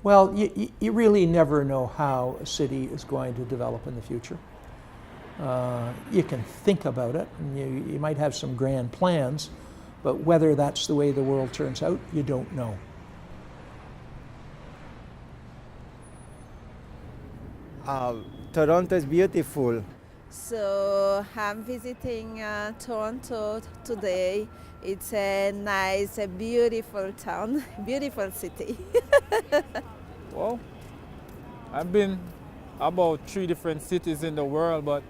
Well, you really never know how a city is going to develop in the future. You can think about it, and you might have some grand plans, but whether that's the way the world turns out, you don't know. Toronto is beautiful. So I'm visiting Toronto today. It's a nice, a beautiful town, beautiful city. Well, I've been about 3 different cities in the world, but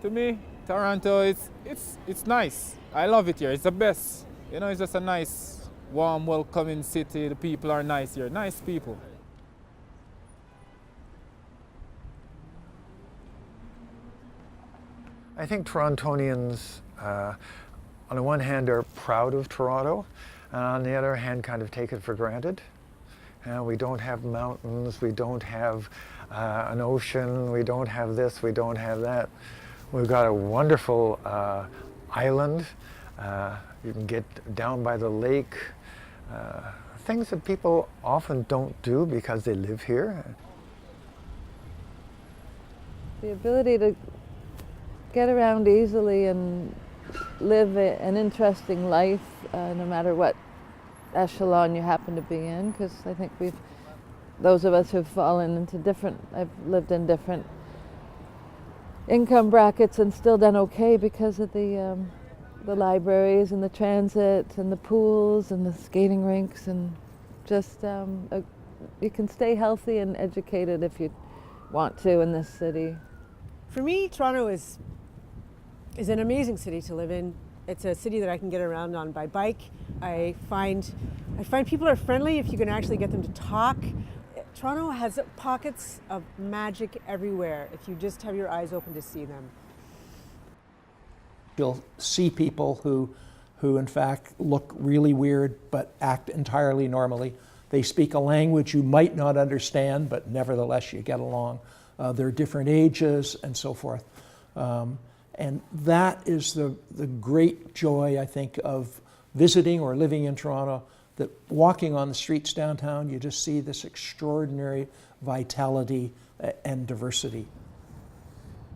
to me, Toronto, it's nice. I love it here. It's the best. You know, it's just a nice, warm, welcoming city. The people are nice here. Nice people. I think Torontonians, on the one hand, are proud of Toronto, and on the other hand, kind of take it for granted. We don't have mountains, we don't have an ocean, we don't have this, we don't have that. We've got a wonderful island. You can get down by the lake. Things that people often don't do because they live here. The ability to get around easily and live an interesting life, no matter what echelon you happen to be in, because I think those of us who've fallen into I've lived in different income brackets and still done okay because of the libraries and the transit and the pools and the skating rinks, and just you can stay healthy and educated if you want to in this city. For me, Toronto is an amazing city to live in. It's a city that I can get around on by bike. I find people are friendly if you can actually get them to talk. Toronto has pockets of magic everywhere if you just have your eyes open to see them. You'll see people who in fact look really weird but act entirely normally. They speak a language you might not understand, but nevertheless you get along. They're different ages and so forth. And that is the great joy, I think, of visiting or living in Toronto, that walking on the streets downtown, you just see this extraordinary vitality and diversity.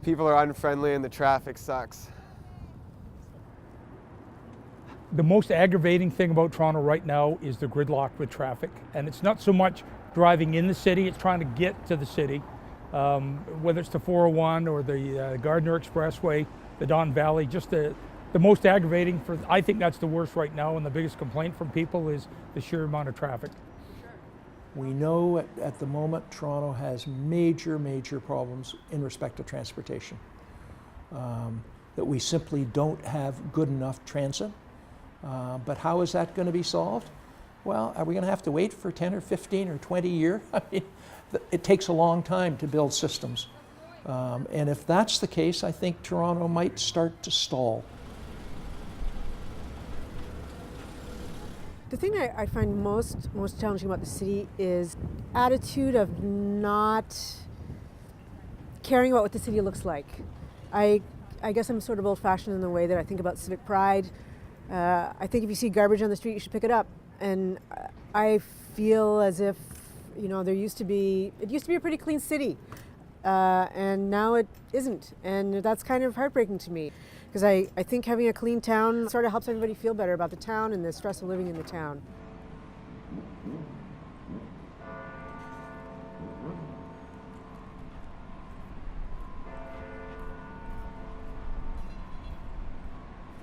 People are unfriendly and the traffic sucks. The most aggravating thing about Toronto right now is the gridlock with traffic. And it's not so much driving in the city, it's trying to get to the city. Whether it's the 401 or the Gardiner Expressway, the Don Valley, just the most aggravating I think that's the worst right now, and the biggest complaint from people is the sheer amount of traffic. We know at the moment Toronto has major problems in respect to transportation. That we simply don't have good enough transit. But how is that going to be solved? Well, are we going to have to wait for 10 or 15 or 20 years? I mean, it takes a long time to build systems. And if that's the case, I think Toronto might start to stall. The thing I find most challenging about the city is attitude of not caring about what the city looks like. I guess I'm sort of old-fashioned in the way that I think about civic pride. I think if you see garbage on the street, you should pick it up. And I feel as if, you know, it used to be a pretty clean city, and now it isn't. And that's kind of heartbreaking to me, because I think having a clean town sort of helps everybody feel better about the town and the stress of living in the town.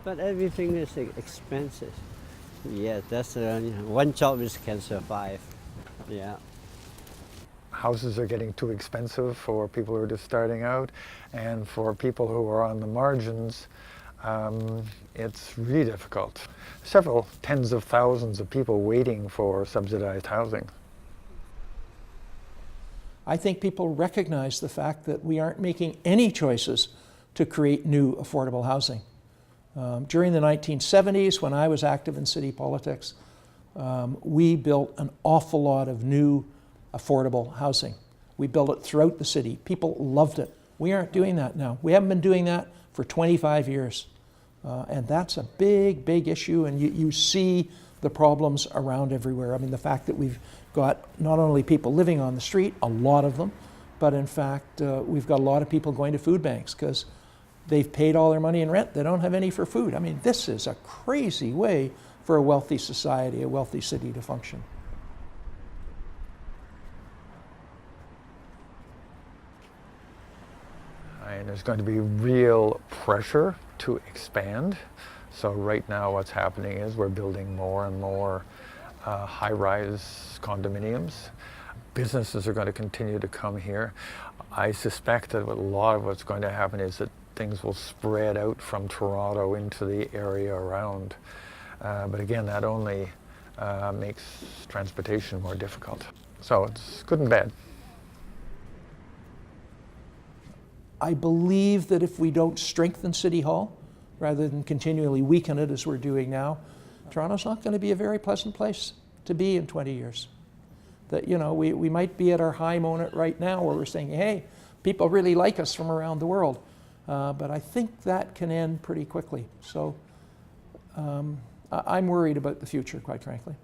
But everything is expensive. Yeah, that's one job which can survive. Yeah. Houses are getting too expensive for people who are just starting out, and for people who are on the margins, it's really difficult. Several tens of thousands of people waiting for subsidized housing. I think people recognize the fact that we aren't making any choices to create new affordable housing. During the 1970s, when I was active in city politics, we built an awful lot of new affordable housing. We built it throughout the city. People loved it. We aren't doing that now. We haven't been doing that for 25 years. And that's a big issue, and you see the problems around everywhere. I mean, the fact that we've got not only people living on the street, a lot of them, but in fact, we've got a lot of people going to food banks because they've paid all their money in rent. They don't have any for food. I mean, this is a crazy way for a wealthy society, a wealthy city to function. And there's going to be real pressure to expand. So right now what's happening is we're building more and more high-rise condominiums. Businesses are going to continue to come here. I suspect that a lot of what's going to happen is that things will spread out from Toronto into the area around. But again, that only makes transportation more difficult. So it's good and bad. I believe that if we don't strengthen City Hall, rather than continually weaken it as we're doing now, Toronto's not going to be a very pleasant place to be in 20 years. That, you know, we might be at our high moment right now where we're saying, hey, people really like us from around the world. But I think that can end pretty quickly. So I'm worried about the future, quite frankly.